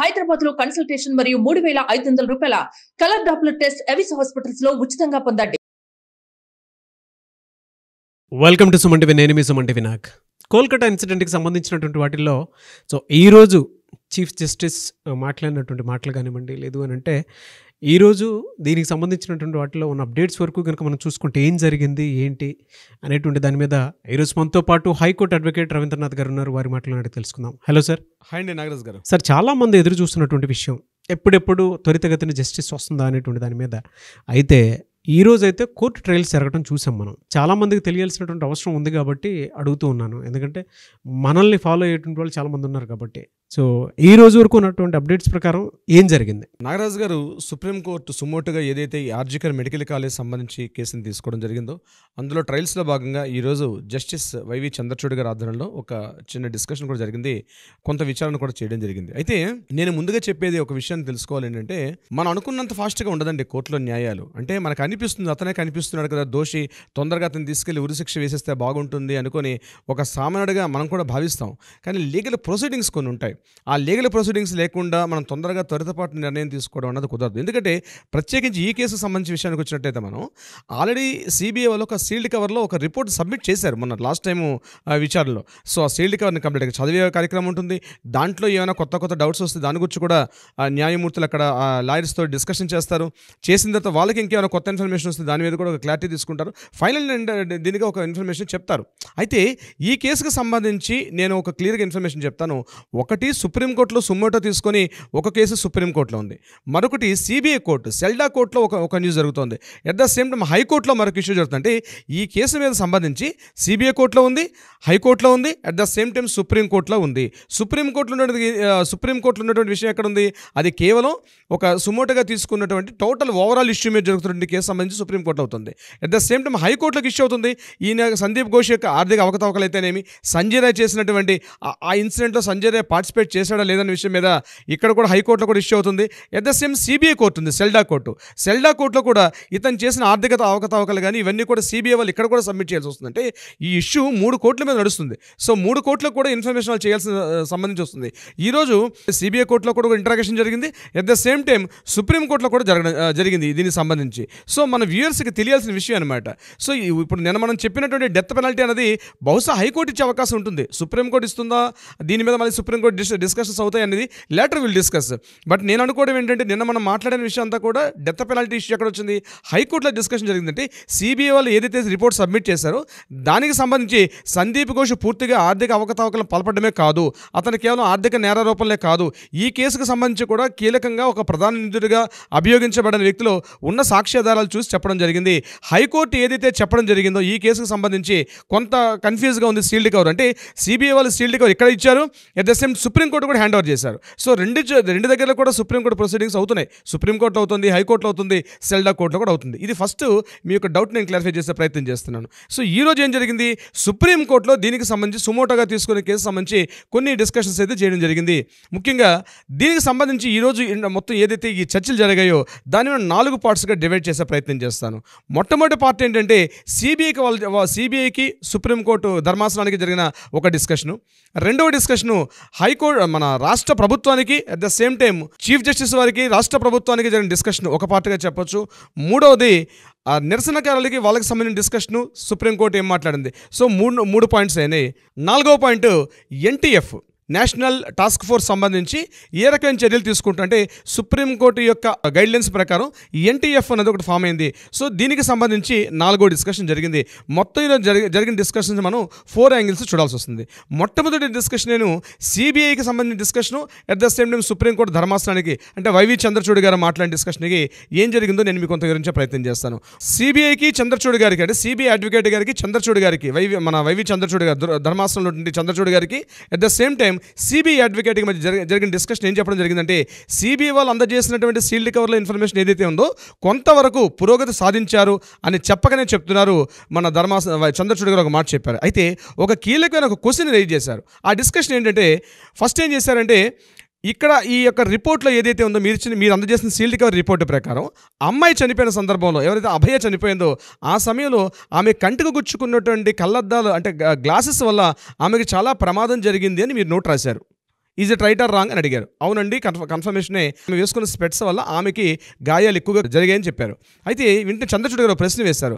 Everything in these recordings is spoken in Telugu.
హైదరాబాద్ లో కన్సల్టేషన్ మరియు 3,500 రూపాయల colour Doppler test Avis hospitals లో ఉచితంగా పొందండి. Welcome to Suman TV. నేను మీ సుమన్ టీవీ. నాకు కోల్కతా ఇన్సిడెంట్కి సంబంధించినటువంటి వాటిల్లో ఈరోజు చీఫ్ జస్టిస్ మాట్లాడినటువంటి మాటలు కానివ్వండి, లేదు అని అంటే ఈరోజు దీనికి సంబంధించినటువంటి వాటిలో ఉన్న అప్డేట్స్ వరకు కనుక మనం చూసుకుంటే ఏం జరిగింది ఏంటి అనేటువంటి దాని మీద ఈరోజు మనతో పాటు హైకోర్టు అడ్వకేట్ రవీంద్రనాథ్ గారు ఉన్నారు. వారి మాటలు అడిగి తెలుసుకుందాం. Hello sir. హాయ్ అండి నాగరాజ్ గారు. సార్, చాలామంది ఎదురు చూస్తున్నటువంటి విషయం ఎప్పుడెప్పుడు త్వరితగతిన జస్టిస్ వస్తుందా అనేటువంటి దాని మీద. అయితే ఈరోజు అయితే కోర్టు ట్రయల్స్ జరగడం చూసాం. మనం చాలామందికి తెలియాల్సినటువంటి అవసరం ఉంది కాబట్టి అడుగుతూ ఉన్నాను, ఎందుకంటే మనల్ని ఫాలో అయ్యేటువంటి వాళ్ళు చాలామంది ఉన్నారు కాబట్టి. సో ఈ రోజు వరకు ఉన్నటువంటి అప్డేట్స్ ప్రకారం ఏం జరిగింది? నాగరాజ్ గారు, సుప్రీంకోర్టు సుమోటుగా ఏదైతే ఈ ఆర్జికర్ మెడికల్ కాలేజ్ సంబంధించి కేసుని తీసుకోవడం జరిగిందో అందులో ట్రయల్స్లో భాగంగా ఈరోజు జస్టిస్ వైవి చంద్రచూడ్ గారి ఆధ్వర్యంలో ఒక చిన్న డిస్కషన్ కూడా జరిగింది, కొంత విచారణ కూడా చేయడం జరిగింది. అయితే నేను ముందుగా చెప్పేది ఒక విషయాన్ని తెలుసుకోవాలి ఏంటంటే, మనం అనుకున్నంత ఫాస్ట్గా ఉండదండి కోర్టులో న్యాయాలు. అంటే మనకు అనిపిస్తుంది అతనే కనిపిస్తున్నాడు కదా దోషి, తొందరగా అతను తీసుకెళ్లి ఉరిశిక్ష వేసేస్తే బాగుంటుంది అనుకొని ఒక సామాన్యుడిగా మనం కూడా భావిస్తాం. కానీ లీగల్ ప్రొసీడింగ్స్ కొన్ని ఉంటాయి. ఆ లీగల్ ప్రొసీడింగ్స్ లేకుండా మనం తొందరగా త్వరితపాటు నిర్ణయం తీసుకోవడం అన్నది కుదరదు. ఎందుకంటే ప్రత్యేకించి ఈ కేసుకు సంబంధించిన విషయానికి వచ్చినట్టయితే మనం ఆల్రెడీ సిబిఐ వాళ్ళు ఒక సీల్డ్ కవర్లో ఒక రిపోర్ట్ సబ్మిట్ చేశారు మొన్న లాస్ట్ టైము విచారణలో. సో ఆ సీల్డ్ కవర్ని కంప్లీట్గా చదివే కార్యక్రమం ఉంటుంది. దాంట్లో ఏమైనా కొత్త డౌట్స్ వస్తే దాని గురించి కూడా న్యాయమూర్తులు అక్కడ లాయర్స్తో డిస్కషన్ చేస్తారు. చేసిన తర్వాత వాళ్ళకి ఇంకేమైనా కొత్త ఇన్ఫర్మేషన్ వస్తే దాని మీద కూడా ఒక క్లారిటీ తీసుకుంటారు. ఫైనల్ దీనిగా ఒక ఇన్ఫర్మేషన్ చెప్తారు. అయితే ఈ కేసుకు సంబంధించి నేను ఒక క్లియర్గా ఇన్ఫర్మేషన్ చెప్తాను. ఒకటి సుప్రీంకోర్టులో సుమోటో తీసుకొని ఒక కేసు సుప్రీంకోర్టులో ఉంది, మరొకటి సిబిఐ కోర్టు సెల్డా కోర్టులో ఒక న్యూస్ జరుగుతుంది. ఎట్ ద సేమ్ టైం హైకోర్టులో మరొక ఇష్యూ జరుగుతుంది. అంటే ఈ కేసు మీద సంబంధించి సిబిఐ కోర్టులో ఉంది, హైకోర్టులో ఉంది, అట్ ద సేమ్ టైం సుప్రీంకోర్టులో ఉంది. సుప్రీంకోర్టులో ఉన్నటువంటి విషయం ఎక్కడ ఉంది? అది కేవలం ఒక సుమోటోగా తీసుకున్నటువంటి టోటల్ ఓవరాల్ ఇష్యూ మీద జరుగుతున్నటువంటి కేసు సంబంధించి సుప్రీంకోర్టులో అవుతుంది. అట్ ద సేమ్ టైం హైకోర్టులోకి ఇష్యూ అవుతుంది. ఈయన సందీప్ ఘోష్ యొక్క ఆర్థిక అవకతవకలు అయితేనేమి, సంజయ్ రాయ్ చేసినటువంటి ఆ ఇన్సిడెంట్లో సంజయ్ రాయ్ పార్టిసిపేట్ చేశాడా లేదన్న విషయం మీద ఇక్కడ కూడా హైకోర్టులో కూడా ఇష్యూ అవుతుంది. At the same CBI court ఉంది, సెల్డా కోర్టులో కూడా ఇతను చేసిన ఆర్థిక అవకతవకలు కానీ ఇవన్నీ కూడా సిబిఐ వాళ్ళు ఇక్కడ కూడా సబ్మిట్ చేయాల్సి వస్తుంది. అంటే ఈ ఇష్యూ 3 కోర్టుల మీద నడుస్తుంది. సో 3 కోర్టులకు కూడా ఇన్ఫర్మేషన్ వాళ్ళు చేయాల్సిన సంబంధించి వస్తుంది. ఈరోజు సిబిఐ కోర్టులో కూడా ఇంటరాగేషన్ జరిగింది. ఎట్ ద సేమ్ టైం సుప్రీంకోర్టులో కూడా జరిగింది దీనికి సంబంధించి. సో మన వ్యూయర్స్కి తెలియాల్సిన విషయం అనమాట. సో ఇప్పుడు నేను మనం చెప్పినటువంటి డెత్ పెనాల్టీ అనేది బహుశా హైకోర్టు ఇచ్చే అవకాశం ఉంటుంది. సుప్రీంకోర్టు ఇస్తుందా, దీని మీద మళ్ళీ సుప్రీంకోర్టు డిస్కషన్స్ అవుతాయి అనేది లేటర్ విల్ డిస్కస్. బట్ నేను అనుకోవడం ఏంటంటే, నిన్న మనం మాట్లాడిన విషయం అంతా కూడా డెత్ పెనాల్టీ ఇష్యూ ఎక్కడ వచ్చింది, హైకోర్టులో డిస్కషన్ జరిగిందంటే సిబిఐ వాళ్ళు ఏదైతే రిపోర్ట్ సబ్మిట్ చేశారో దానికి సంబంధించి సందీప్ ఘోష్ పూర్తిగా ఆర్థిక అవకతవకలను పాల్పడమే కాదు, అతను కేవలం ఆర్థిక నేరారోపణలే కాదు, ఈ కేసుకు సంబంధించి కూడా కీలకంగా ఒక ప్రధాన నిందితుడిగా అభియోగించబడిన వ్యక్తిలో ఉన్న సాక్ష్యాధారాలు చూసి చెప్పడం జరిగింది. హైకోర్టు ఏదైతే చెప్పడం జరిగిందో ఈ కేసుకు సంబంధించి కొంత కన్ఫ్యూజ్గా ఉంది. సీల్డ్ కవర్ అంటే సిబిఐ వాళ్ళు సీల్డ్ కవర్ ఇక్కడ ఇచ్చారు, ఎట్ ద సేమ్ సుప్రీంకోర్టు కూడా హ్యాండ్ ఓవర్ చేశారు. సో రెండు దగ్గర కూడా సుప్రీంకోర్టు ప్రొసీడింగ్స్ అవుతున్నాయి. సుప్రీంకోర్టు అవుతుంది, హైకోర్టులో అవుతుంది, సెల్డా కోర్టులో కూడా అవుతుంది. ఇది ఫస్ట్ మీ యొక్క డౌట్ నేను క్లారిఫై చేసే ప్రయత్నం చేస్తున్నాను. సో ఈ రోజు ఏం జరిగింది, సుప్రీంకోర్టులో దీనికి సంబంధించి సుమోటోగా తీసుకునే కేసు సంబంధించి కొన్ని డిస్కషన్స్ అయితే చేయడం జరిగింది. ముఖ్యంగా దీనికి సంబంధించి ఈరోజు మొత్తం ఏదైతే ఈ చర్చలు జరిగాయో దాన్ని 4 పార్ట్స్గా డివైడ్ చేసే ప్రయత్నం చేస్తాను. మొట్టమొదటి పార్ట్ ఏంటంటే సిబిఐకి సుప్రీంకోర్టు ధర్మాసనానికి జరిగిన ఒక డిస్కషను. రెండవ డిస్కషను హైకోర్టు మన రాష్ట్ర ప్రభుత్వానికి at the same time chief justice వారికి రాష్ట్ర ప్రభుత్వానికి జరిగిన డిస్కషన్ ఒక పార్ట్గా చెప్పొచ్చు. మూడవది నిరసనకారులకి వాళ్ళకి సంబంధించిన డిస్కషను, సుప్రీంకోర్టు ఏం మాట్లాడింది. సో మూడు పాయింట్స్ అయినాయి. 4వ point NTF national task force సంబంధించి ఏ రకమైన చర్యలు తీసుకుంటుంటే సుప్రీంకోర్టు యొక్క గైడ్లైన్స్ ప్రకారం ఎన్టీఎఫ్ అనేది ఒకటి ఫామ్ అయింది. సో దీనికి సంబంధించి 4వ డిస్కషన్ జరిగింది. మొత్తం జరిగిన డిస్కషన్స్ మనం 4 యాంగిల్స్ చూడాల్సి వస్తుంది. మొట్టమొదటి డిస్కషన్ నేను సిబిఐకి సంబంధించిన discussion, at the same time supreme court ధర్మాసనానికి అంటే వైవి చంద్రచూడ్ గారు మాట్లాడిన డిస్కషన్కి ఏం జరిగిందో నేను మీకు కొంత వివరించే ప్రయత్నం చేస్తాను. సిబిఐకి చంద్రచూడ్ గారికి అంటే సిబిఐ అడ్వకేట్ గారికి చంద్రచూడ్ గారికి వైవి చంద్రచూడ్ గారు ధర్మాసనంలో చంద్రచూడ్ గారికి at the same time CBI అడ్వకేట్కి మధ్య జరిగిన డిస్కషన్ ఏం చెప్పడం జరిగిందంటే, సిబిఐ వాళ్ళు అందజేసినటువంటి సీల్డ్ కవర్ల ఇన్ఫర్మేషన్ ఏదైతే ఉందో కొంతవరకు పురోగతి సాధించారు అని చెప్పకనే చెప్తున్నారు. మన చంద్రచూడ్ గారు ఒక మాట చెప్పారు. అయితే ఒక కీలకమైన ఒక క్వశ్చన్ రైజ్ చేశారు. ఆ డిస్కషన్ ఏంటంటే, ఫస్ట్ ఏం చేశారంటే, ఇక్కడ ఈ యొక్క రిపోర్ట్లో ఏదైతే ఉందో మీరు అందజేసిన సీల్డ్ కవర్ రిపోర్ట్ ప్రకారం అమ్మాయి చనిపోయిన సందర్భంలో ఎవరైతే అభయ చనిపోయిందో ఆ సమయంలో ఆమె కంటికి గుచ్చుకున్నటువంటి కళ్ళద్దాలు అంటే గ్లాసెస్ వల్ల ఆమెకి చాలా ప్రమాదం జరిగింది అని మీరు నోట్ రాశారు. Is it right are wrong అని అడిగారు. అవునండి, కన్ఫర్మేషనే, ఆమె వేసుకున్న స్పెట్స్ వల్ల ఆమెకి గాయాలు ఎక్కువగా జరిగాయని చెప్పారు. అయితే వింటే చంద్రచూడ్ గారు ప్రశ్న వేశారు,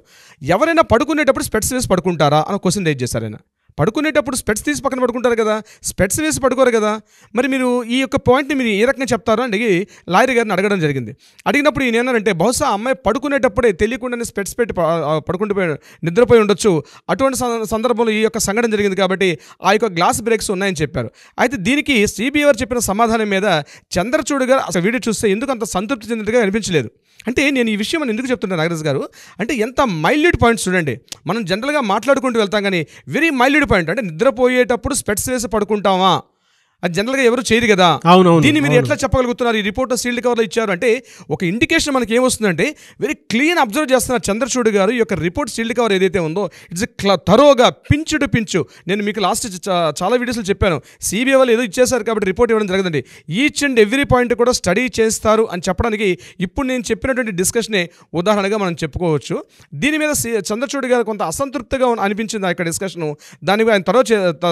ఎవరైనా పడుకునేటప్పుడు స్పెట్స్ వేసి పడుకుంటారా అని క్వశ్చన్ రేజ్ చేశారు ఆయన. పడుకునేటప్పుడు స్పెట్స్ తీసి పక్కన పడుకుంటారు కదా, స్పెట్స్ వేసి పడుకోరు కదా, మరి మీరు ఈ యొక్క పాయింట్ని మీరు ఏ రకంగా చెప్తారో అని లాయర్ గారిని అడగడం జరిగింది. అడిగినప్పుడు ఈయన ఏమన్నారంటే, బహుశా అమ్మాయి పడుకునేటప్పుడే తెలియకుండానే స్పెట్స్ పెట్టి నిద్రపోయి ఉండొచ్చు, అటువంటి సందర్భంలో ఈ యొక్క సంఘటన జరిగింది కాబట్టి ఆ యొక్క గ్లాస్ బ్రేక్స్ ఉన్నాయని చెప్పారు. అయితే దీనికి సిబిఐ వారు చెప్పిన సమాధానం మీద చంద్రచూడ్ గారు అసలు వీడియో చూస్తే ఎందుకు అంత సంతృప్తి చెందినట్టుగా అనిపించలేదు. అంటే నేను ఈ విషయం ఎందుకు చెప్తున్నాను నాగరాజ్ గారు అంటే, ఎంత మైల్యూట్ పాయింట్స్ చూడండి. మనం జనరల్గా మాట్లాడుకుంటూ వెళ్తాం కానీ వెరీ మైల్యూట్ పాయింట్. అంటే నిద్రపోయేటప్పుడు స్పెట్స్ వేసి పడుకుంటామా, అది జనరల్గా ఎవరు చేయరు కదా. దీన్ని మీరు ఎట్లా చెప్పగలుగుతున్నారు? ఈ రిపోర్ట్ సీల్డ్ కవర్లో ఇచ్చారు అంటే ఒక ఇండికేషన్ మనకి ఏమొస్తుందంటే, వెరీ క్లీన్ అబ్జర్వ్ చేస్తున్నారు చంద్రచూడ్ గారు. ఈ యొక్క రిపోర్ట్ సీల్డ్ కవర్ ఏదైతే ఉందో ఇట్స్ థరోగా పించు టు పించు. నేను మీకు లాస్ట్ చాలా వీడియోస్లో చెప్పాను, సిబిఐ వాళ్ళు ఏదో ఇచ్చేసారు కాబట్టి రిపోర్ట్ ఇవ్వడం జరగదండి. ఈచ్ అండ్ ఎవ్రీ పాయింట్ కూడా స్టడీ చేస్తారు అని చెప్పడానికి ఇప్పుడు నేను చెప్పినటువంటి డిస్కషనే ఉదాహరణగా మనం చెప్పుకోవచ్చు. దీని మీద చంద్రచూడ్ గారు కొంత అసంతృప్తిగా అనిపించింది ఆ యొక్క డిస్కషను. దానికి ఆయన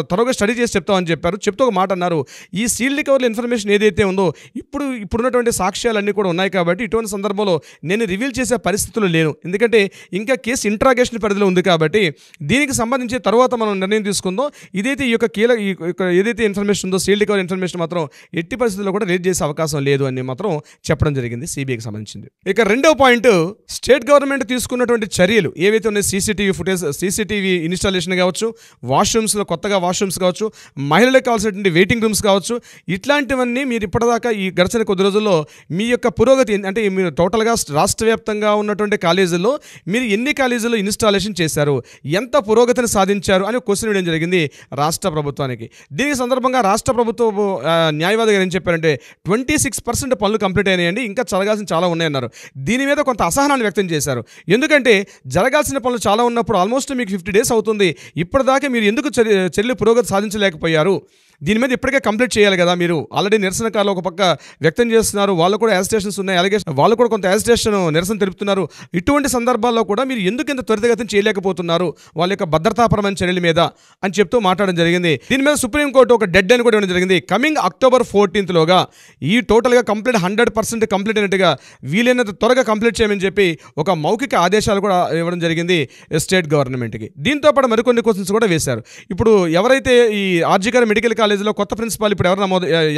త్వరగా స్టడీ చేసి చెప్తామని చెప్పారు. చెప్తూ ఒక మాట అన్నారు, ఈ సీల్డ్ కవర్ల ఇన్ఫర్మేషన్ ఏదైతే ఉందో ఇప్పుడున్నటువంటి సాక్ష్యాలన్నీ కూడా ఉన్నాయి కాబట్టి ఇటువంటి సందర్భంలో నేను రివీల్ చేసే పరిస్థితులు లేను, ఎందుకంటే ఇంకా కేసు ఇంట్రాగేషన్ పరిధిలో ఉంది కాబట్టి దీనికి సంబంధించి తర్వాత మనం నిర్ణయం తీసుకుందాం. ఇదైతే ఈ యొక్క ఏదైతే ఇన్ఫర్మేషన్ ఉందో సీల్డ్ కవర్ ఇన్ఫర్మేషన్ మాత్రం ఎట్టి పరిస్థితుల్లో కూడా రేట్ చేసే అవకాశం లేదు అని మాత్రం చెప్పడం జరిగింది సిబిఐకి సంబంధించింది. ఇక రెండవ పాయింట్, స్టేట్ గవర్నమెంట్ తీసుకున్నటువంటి చర్యలు ఏవైతే ఉన్నాయి, సీసీటీవీ ఫుటేజ్, సీసీటీవీ ఇన్స్టాలేషన్ కావచ్చు, వాష్రూమ్స్లో కొత్తగా వాష్రూమ్స్ కావచ్చు, మహిళలకు కావాల్సినటువంటి వెయిటింగ్ రూమ్స్ కావచ్చు, ఇట్లాంటివన్నీ మీరు ఇప్పటిదాకా ఈ గడిచిన కొద్ది రోజుల్లో మీ యొక్క పురోగతి అంటే మీరు టోటల్గా రాష్ట్ర వ్యాప్తంగా ఉన్నటువంటి కాలేజీల్లో మీరు ఎన్ని కాలేజీల్లో ఇన్స్టాలేషన్ చేశారు, ఎంత పురోగతిని సాధించారు అని క్వశ్చన్ వేయడం జరిగింది రాష్ట్ర ప్రభుత్వానికి. దీనికి సందర్భంగా రాష్ట్ర ప్రభుత్వ న్యాయవాది గారు ఏం చెప్పారంటే 26% పనులు కంప్లీట్ అయినాయండి, ఇంకా జరగాల్సిన చాలా ఉన్నాయన్నారు. దీని మీద కొంత అసహనాన్ని వ్యక్తం చేశారు. ఎందుకంటే జరగాల్సిన పనులు చాలా ఉన్నప్పుడు ఆల్మోస్ట్ మీకు 50 days అవుతుంది, ఇప్పటిదాకా మీరు ఎందుకు చర్యలు పురోగతి సాధించలేకపోయారు, దీని మీద ఇప్పటికే కంప్లీట్ చేయాలి కదా. మీరు ఆల్రెడీ నిరసనకారులు ఒక పక్క వ్యక్తం చేస్తున్నారు, వాళ్ళు కూడా యాజిటేషన్స్ ఉన్నాయి, అలిగేషన్ వాళ్ళు కూడా కొంత యాజిటేషన్ నిరసన తెలుపుతున్నారు. ఇటువంటి సందర్భాల్లో కూడా మీరు ఎందుకు ఇంత త్వరితగతిని చేయలేకపోతున్నారు వాళ్ళ యొక్క భద్రతాపరమైన చర్యల మీద అని చెప్తూ మాట్లాడడం జరిగింది. దీని మీద సుప్రీంకోర్టు ఒక డెడ్ లైన్ కూడా ఇవ్వడం జరిగింది. కమింగ్ October 14th లోగా ఈ టోటల్గా కంప్లీట్ 100% కంప్లీట్ అయినట్టుగా వీలైనంత త్వరగా కంప్లీట్ చేయమని చెప్పి ఒక మౌఖిక ఆదేశాలు కూడా ఇవ్వడం జరిగింది స్టేట్ గవర్నమెంట్కి. దీంతో పాటు మరికొన్ని క్వశ్చన్స్ కూడా వేశారు. ఇప్పుడు ఎవరైతే ఈ ఆర్జికర్ మెడికల్ కాలేజీలో కొత్త ప్రిన్సిపాల్ ఇప్పుడు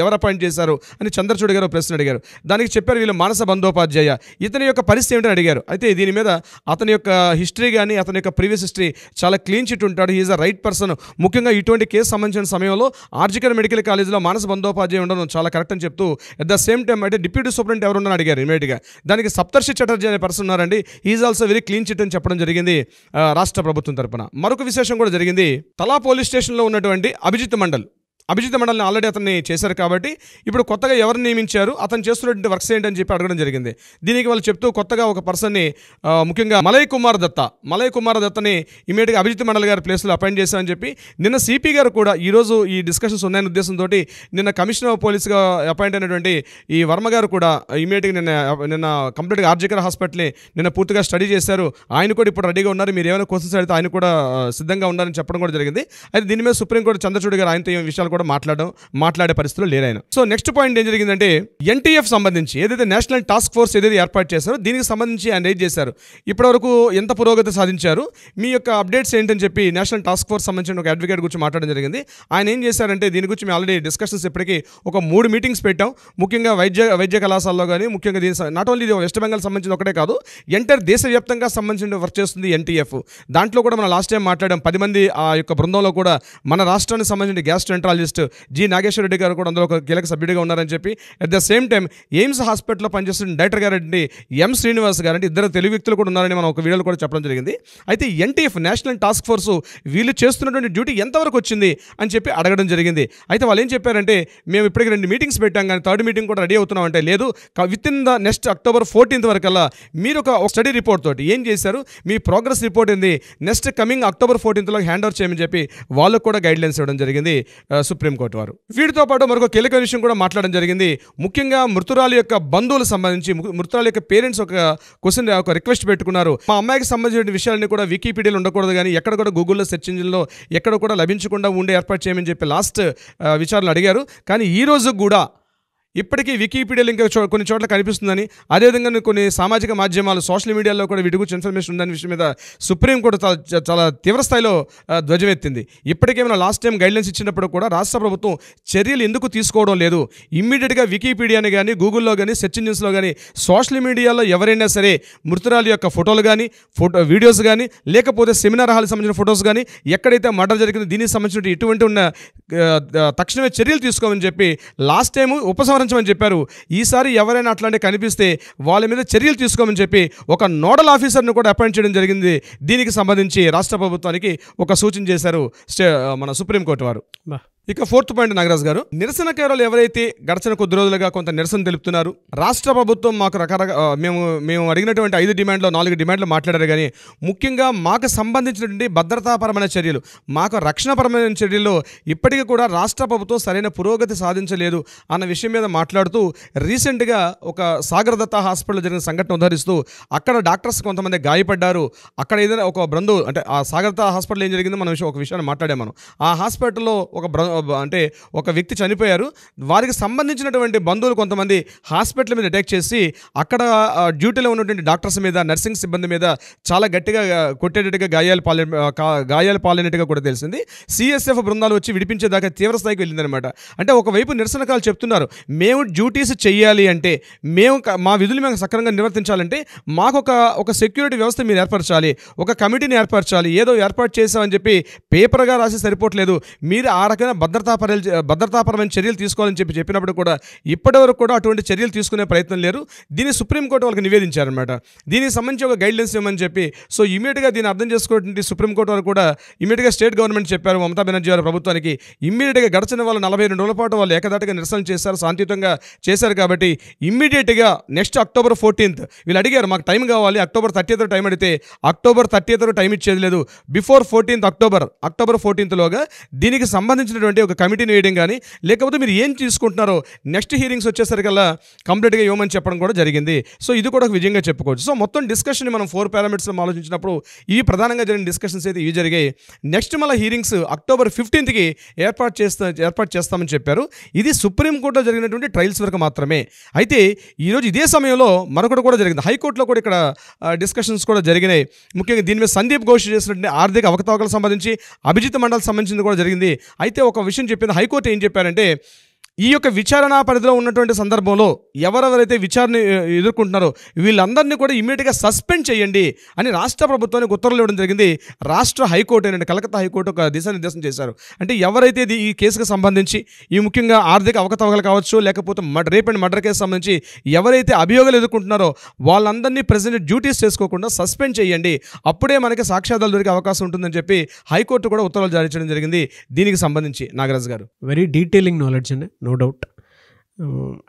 ఎవరు అపాయింట్ చేశారు అని చంద్రచూడ్ గారు ప్రశ్న అడిగారు. దానికి చెప్పారు వీళ్ళు మానస బందోపాధ్యాయ, ఇతని యొక్క పరిస్థితి ఏమిటని అడిగారు. అయితే దీని మీద అతని యొక్క హిస్టరీ కానీ అతని యొక్క ప్రీవియస్ హిస్టరీ చాలా క్లీన్ చిట్ ఉంటాడు, హీఈస్ అ రైట్ పర్సన్. ముఖ్యంగా ఇటువంటి కేసు సంబంధించిన సమయంలో ఆర్జికర్ మెడికల్ కాలేజీలో మానస బందోపాధ్యాయ ఉండడం చాలా కరెక్ట్ అని చెప్తూ అట్ ద సేమ్ టైం అంటే డిప్యూటీ సూపరింటెండెంట్ ఎవరు ఉన్నారని అడిగారు ఇమీడియట్గా. దానికి సప్తర్షి చటర్జీ అనే పర్సన్ ఉన్నారండి, he is also very clean chit అని చెప్పడం జరిగింది రాష్ట్ర ప్రభుత్వం తరపున. మరొక విశేషం కూడా జరిగింది, తలా పోలీస్ స్టేషన్లో ఉన్నటువంటి అభిజిత్ మండల్ని ఆల్రెడీ అతన్ని చేశారు కాబట్టి ఇప్పుడు కొత్తగా ఎవరు నియమించారు, అతను చేస్తున్నటువంటి వర్క్స్ ఏంటని చెప్పి అడగడం జరిగింది. దీనికి వాళ్ళు చెప్తూ కొత్తగా ఒక పర్సన్ని ముఖ్యంగా మలయ్ కుమార్ దత్తని ఇమీడియట్గా అభిజిత్ మండల్ గారి ప్లేస్లో అపాయింట్ చేశామని చెప్పి నిన్న సిపి గారు కూడా ఈరోజు ఈ డిస్కషన్స్ ఉన్నాయనే ఉద్దేశంతో నిన్న కమిషనర్ ఆఫ్ పోలీస్గా అపాయింట్ అయినటువంటి ఈ వర్మ గారు కూడా ఇమీడియట్గా నిన్న కంప్లీట్గా ఆర్జికర్ హాస్పిటల్ని నిన్న పూర్తిగా స్టడీ చేశారు. ఆయన కూడా ఇప్పుడు రెడీగా ఉన్నారు, మీరు ఏమైనా క్వశ్చన్స్ అడిగితే ఆయన కూడా సిద్ధంగా ఉన్నారని చెప్పడం కూడా జరిగింది. అయితే దీని మీద సుప్రీంకోర్టు చంద్రచూడ్ గారు ఆయనతో ఈ విషయాలు కూడా మాట్లాడే పరిస్థితులు లేరాయన. సో నెక్స్ట్ పాయింట్ ఏం జరిగిందంటే, ఎన్టీఎఫ్ సంబంధించి ఏదైతే నేషనల్ టాస్క్ ఫోర్స్ ఏదైతే ఏర్పాటు చేశారో దీనికి సంబంధించి ఆయన రేజ్ చేశారు. ఇప్పటివరకు ఎంత పురోగతి సాధించారు, మీ యొక్క అప్డేట్స్ ఏంటని చెప్పి నేషనల్ టాస్క్ ఫోర్స్ సంబంధించిన ఒక అడ్వకేట్ గురించి మాట్లాడడం జరిగింది. ఆయన ఏం చేశారంటే, దీని గురించి మేము ఆల్రెడీ డిస్కషన్స్ ఇప్పటికీ ఒక 3 మీటింగ్స్ పెట్టాం. ముఖ్యంగా వైద్య కళాశాలలో కానీ ముఖ్యంగా నాట్ ఓన్లీ వెస్ట్ బెంగాల్ సంబంధించిన ఒకటే కాదు, ఎంటైర్ దేశవ్యాప్తంగా సంబంధించిన వర్క్ చేస్తుంది ఎన్టీఎఫ్. దాంట్లో కూడా మనం లాస్ట్ టైం మాట్లాడాం, 10 మంది ఆ యొక్క బృందంలో కూడా మన రాష్ట్రానికి సంబంధించిన గ్యాస్ట్రోఎంట్రాలజిస్ట్ జి నాగేశ్వర రెడ్డి గారు కూడా అందులో ఒక కీలక సభ్యుడిగా ఉన్నారని చెప్పి, at the same time AIIMS హాస్పిటల్లో పనిచేస్తున్న డైరెక్టర్ గారండి ఎం శ్రీనివాస్ గారంటే ఇద్దరు తెలుగు వ్యక్తులు కూడా ఉన్నారని మనం ఒక వీడియోలో కూడా చెప్పడం జరిగింది. అయితే ఎన్టీఎఫ్ నేషనల్ టాస్క్ ఫోర్స్ వీళ్ళు చేస్తున్నటువంటి డ్యూటీ ఎంతవరకు వచ్చింది అని చెప్పి అడగడం జరిగింది. అయితే వాళ్ళు ఏం చెప్పారంటే, మేము ఇప్పటికి 2 మీటింగ్స్ పెట్టాం కానీ 3rd మీటింగ్ కూడా రెడీ అవుతున్నాం అంటే, లేదు with in the next October 14th వరకల్లా మీరు ఒక స్టడీ రిపోర్ట్ తోటి ఏం చేశారు, మీ ప్రోగ్రెస్ రిపోర్ట్ ఏంది, next coming October 14th hand over చేయమని చెప్పి వాళ్ళకు కూడా గైడ్ లైన్స్ ఇవ్వడం జరిగింది సుప్రీంకోర్టు వారు. వీటితో పాటు మరొక కీలక విషయం కూడా మాట్లాడడం జరిగింది. ముఖ్యంగా మృతురాలి యొక్క బంధువులకు సంబంధించి మృతురాలి యొక్క పేరెంట్స్ ఒక రిక్వెస్ట్ పెట్టుకున్నారు. మా అమ్మాయికి సంబంధించిన విషయాలన్నీ కూడా వికీపీడియాలో ఉండకూడదు, కానీ ఎక్కడ కూడా గూగుల్లో సెర్చ్ ఇంజిన్లో ఎక్కడ కూడా లభించకుండా ఉండే ఏర్పాటు చేయమని చెప్పి లాస్ట్ విచారణలు అడిగారు. కానీ ఈ రోజు కూడా ఇప్పటికీ వికీపీడియాలో ఇంకా కొన్ని చోట్ల కనిపిస్తుందని, అదేవిధంగా కొన్ని సామాజిక మాధ్యమాలు సోషల్ మీడియాలో కూడా వీటి గురించి ఇన్ఫర్మేషన్ ఉందని విషయం మీద సుప్రీంకోర్టు చాలా తీవ్ర స్థాయిలో ధ్వజమెత్తింది. ఇప్పటికేమైనా లాస్ట్ టైం గైడ్లైన్స్ ఇచ్చినప్పుడు కూడా రాష్ట్ర ప్రభుత్వం చర్యలు ఎందుకు తీసుకోవడం లేదు? ఇమ్మీడియట్గా వికీపీడియాని కానీ గూగుల్లో కానీ సెర్చ్ ఇంజిన్స్లో కానీ సోషల్ మీడియాలో ఎవరైనా సరే మృతురాలి యొక్క ఫోటోలు కానీ వీడియోస్ కానీ లేకపోతే సెమినార్ హాల్కి సంబంధించిన ఫొటోస్ కానీ ఎక్కడైతే మర్డర్ జరిగిందో దీనికి సంబంధించిన ఇటువంటి ఉన్న తక్షణమే చర్యలు తీసుకోమని చెప్పి లాస్ట్ టైం ఉపసంహరించమని చెప్పారు. ఈసారి ఎవరైనా అట్లాంటి కనిపిస్తే వాళ్ళ మీద చర్యలు తీసుకోమని చెప్పి ఒక నోడల్ ఆఫీసర్ను కూడా అపాయింట్ చేయడం జరిగింది. దీనికి సంబంధించి రాష్ట్ర ప్రభుత్వానికి ఒక సూచన చేశారు మన సుప్రీంకోర్టు వారు. ఇక 4th పాయింట్ నాగరాజ్ గారు, నిరసనకారులు ఎవరైతే గడిచిన కొద్ది రోజులుగా కొంత నిరసన తెలుపుతున్నారు, రాష్ట్ర ప్రభుత్వం మాకు మేము అడిగినటువంటి 5 డిమాండ్లో 4 డిమాండ్లు మాట్లాడారు. కానీ ముఖ్యంగా మాకు సంబంధించినటువంటి భద్రతాపరమైన చర్యలు, మాకు రక్షణపరమైన చర్యల్లో ఇప్పటికీ కూడా రాష్ట్ర ప్రభుత్వం సరైన పురోగతి సాధించలేదు అన్న విషయం మీద మాట్లాడుతూ రీసెంట్గా ఒక సాగర్ దత్తా హాస్పిటల్లో జరిగిన సంఘటన ఉదహరిస్తూ అక్కడ డాక్టర్స్ కొంతమంది గాయపడ్డారు. అక్కడ ఏదైనా ఒక అంటే ఆ సాగర్ దత్తా హాస్పిటల్ ఏం జరిగిందో మనం ఒక విషయాన్ని మాట్లాడాము. మనం ఆ హాస్పిటల్లో ఒక వ్యక్తి చనిపోయారు. వారికి సంబంధించినటువంటి బంధువులు కొంతమంది హాస్పిటల్ మీద అటాక్ చేసి అక్కడ డ్యూటీలో ఉన్నటువంటి డాక్టర్స్ మీద, నర్సింగ్ సిబ్బంది మీద చాలా గట్టిగా కొట్టేటట్టుగా గాయాలు పాలైనట్టుగా కూడా తెలిసింది. సిఎస్ఎఫ్ బృందాలు వచ్చి విడిపించేదాకా తీవ్ర స్థాయికి వెళ్ళిందనమాట. అంటే ఒకవైపు నిరసనకారులు చెప్తున్నారు, మేము డ్యూటీస్ చెయ్యాలి అంటే, మా విధులు మేము సక్రమంగా నిర్వర్తించాలంటే మాకు ఒక సెక్యూరిటీ వ్యవస్థ మీరు ఏర్పరచాలి, ఒక కమిటీని ఏర్పరచాలి, ఏదో ఏర్పాటు చేసామని చెప్పి పేపర్గా రాసి సరిపోవట్లేదు, మీరు ఆ రకమైన భద్రతాపరమైన చర్యలు తీసుకోవాలని చెప్పినప్పుడు కూడా ఇప్పటివరకు కూడా అటువంటి చర్యలు తీసుకునే ప్రయత్నం లేరు. దీన్ని సుప్రీంకోర్టు వాళ్ళకి నివేదించారనమాట. దీనికి సంబంధించి ఒక గైడ్లైన్స్ ఇవ్వమని చెప్పి, సో ఇమీడియట్గా దీన్ని అర్థం చేసుకోవడానికి సుప్రీంకోర్టు వారు కూడా ఇమీడియట్గా స్టేట్ గవర్నమెంట్ చెప్పారు మమతా బెనర్జీ వారి ప్రభుత్వానికి. ఇమ్మీడియట్గా గడిచిన వాళ్ళు 42 రోజుల పాటు వాళ్ళు ఏకదాటిగా నిరసన చేశారు, శాంతియుతంగా చేశారు. కాబట్టి ఇమ్మీడియట్గా నెక్స్ట్ October 14th వీళ్ళు అడిగారు, మాకు టైం కావాలి. October 30th టైం అడిగితే October 30th టైం ఇచ్చేది లేదు. బిఫోర్ 14th October 14th లోగా దీనికి సంబంధించినటువంటి ఒక కమిటీని వేయడం కానీ, లేకపోతే మీరు ఏం తీసుకుంటున్నారో నెక్స్ట్ హీరింగ్స్ వచ్చేసరికల్లా కంప్లీట్గా ఇవ్వమని చెప్పడం కూడా జరిగింది. సో ఇది కూడా ఒక విజయంగా చెప్పుకోవచ్చు. సో మొత్తం డిస్కషన్ మనం 4 పారామీటర్స్లో ఆలోచించినప్పుడు ఇవి ప్రధానంగా జరిగిన డిస్కషన్స్ అయితే ఇవి జరిగాయి. నెక్స్ట్ మళ్ళీ హీరింగ్స్ October 15th ఏర్పాటు చేస్తామని చెప్పారు. ఇది సుప్రీంకోర్టులో జరిగినటువంటి ట్రయల్స్ వరకు మాత్రమే. అయితే ఈరోజు ఇదే సమయంలో మరొకటి కూడా జరిగింది. హైకోర్టులో కూడా ఇక్కడ డిస్కషన్స్ కూడా జరిగినాయి. ముఖ్యంగా దీని మీద సందీప్ ఘోష్ చేసినటువంటి ఆర్థిక అవకతవకలకు సంబంధించి అభిజిత్ మండల్ సంబంధించింది కూడా జరిగింది. అయితే ఒక విషయం చెప్పింది హైకోర్టు. ఏం చెప్పారంటే, ఈ యొక్క విచారణ పరిధిలో ఉన్నటువంటి సందర్భంలో ఎవరెవరైతే విచారణ ఎదుర్కొంటున్నారో వీళ్ళందరినీ కూడా ఇమ్మీడియట్గా సస్పెండ్ చేయండి అని రాష్ట్ర ప్రభుత్వానికి ఉత్తర్వులు ఇవ్వడం జరిగింది. రాష్ట్ర హైకోర్టు అయిన కలకత్తా హైకోర్టు ఒక దిశానిర్దేశం చేశారు. అంటే ఎవరైతే ఈ కేసుకు సంబంధించి ఈ ముఖ్యంగా ఆర్థిక అవకతవకలు కావచ్చు, లేకపోతే రేప్ అండ్ మర్డర్ కేసు సంబంధించి ఎవరైతే అభియోగాలు ఎదుర్కొంటున్నారో వాళ్ళందరినీ ప్రెసిడెంట్ డ్యూటీస్ చేసుకోకుండా సస్పెండ్ చేయండి, అప్పుడే మనకి సాక్ష్యాధారాలు దొరికే అవకాశం ఉంటుందని చెప్పి హైకోర్టు కూడా ఉత్తర్వులు జారీ చేయడం జరిగింది. దీనికి సంబంధించి నాగరాజ్ గారు వెరీ డీటెయిలింగ్ నాలెడ్జ్ అండి, నో డౌట్.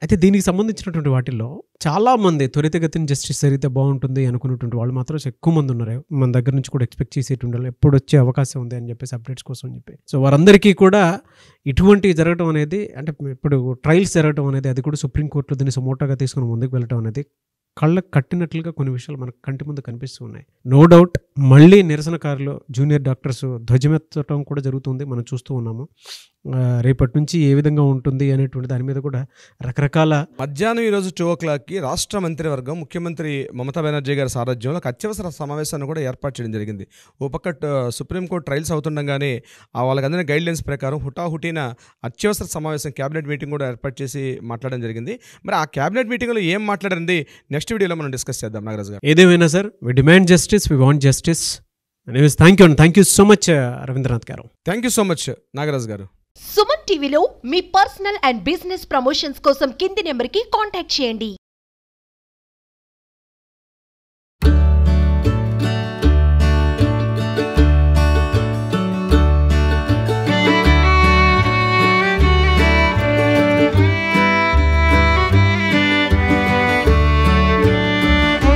అయితే దీనికి సంబంధించినటువంటి వాటిల్లో చాలామంది త్వరితగతిన జస్టిస్ జరిగితే బాగుంటుంది అనుకున్నటువంటి వాళ్ళు మాత్రం ఎక్కువ మంది ఉన్నారు. మన దగ్గర నుంచి కూడా ఎక్స్పెక్ట్ చేసేటువంటి వాళ్ళు ఎప్పుడు వచ్చే అవకాశం ఉంది అని చెప్పేసి అప్డేట్స్ కోసం చెప్పి. సో వారందరికీ కూడా ఇటువంటి జరగడం అనేది, అంటే ఇప్పుడు ట్రయల్స్ జరగడం అనేది, అది కూడా సుప్రీంకోర్టులో దీన్ని సుమోటోగా తీసుకుని ముందుకు వెళ్ళడం అనేది కళ్ళకు కట్టినట్లుగా కొన్ని విషయాలు మనకు కంటి ముందు కనిపిస్తూ ఉన్నాయి. నో డౌట్ మళ్ళీ నిరసనకారులు, జూనియర్ డాక్టర్స్ ధ్వజమెత్తడం కూడా జరుగుతుంది, మనం చూస్తూ ఉన్నాము. రేపటి నుంచి ఏ విధంగా ఉంటుంది అనేటువంటి దాని మీద కూడా రకరకాల మధ్యాహ్నం ఈరోజు 2 o'clockకి రాష్ట్ర మంత్రివర్గం ముఖ్యమంత్రి మమతా బెనర్జీ గారి సారథ్యంలో ఒక అత్యవసర సమావేశాన్ని కూడా ఏర్పాటు చేయడం జరిగింది. ఓ పక్క సుప్రీంకోర్టు ట్రయల్స్ అవుతుండగానే వాళ్ళకి అందిన గైడ్లైన్స్ ప్రకారం హుటాహుటిన అత్యవసర సమావేశం క్యాబినెట్ మీటింగ్ కూడా ఏర్పాటు చేసి మాట్లాడడం జరిగింది. మరి ఆ క్యాబినెట్ మీటింగ్లో ఏం మాట్లాడింది నెక్స్ట్ వీడియోలో మనం డిస్కస్ చేద్దాం నాగరాజ్ గారు. ఏదేమైనా sir, we demand justice, we want justice. Thank you so much Ravindranath గారు. Thank you so much Nagaraj గారు. సుమన్ టీవీలో మీ పర్సనల్ అండ్ బిజినెస్ ప్రమోషన్స్ కోసం కింది నెంబర్కి కాంటాక్ట్ చేయండి.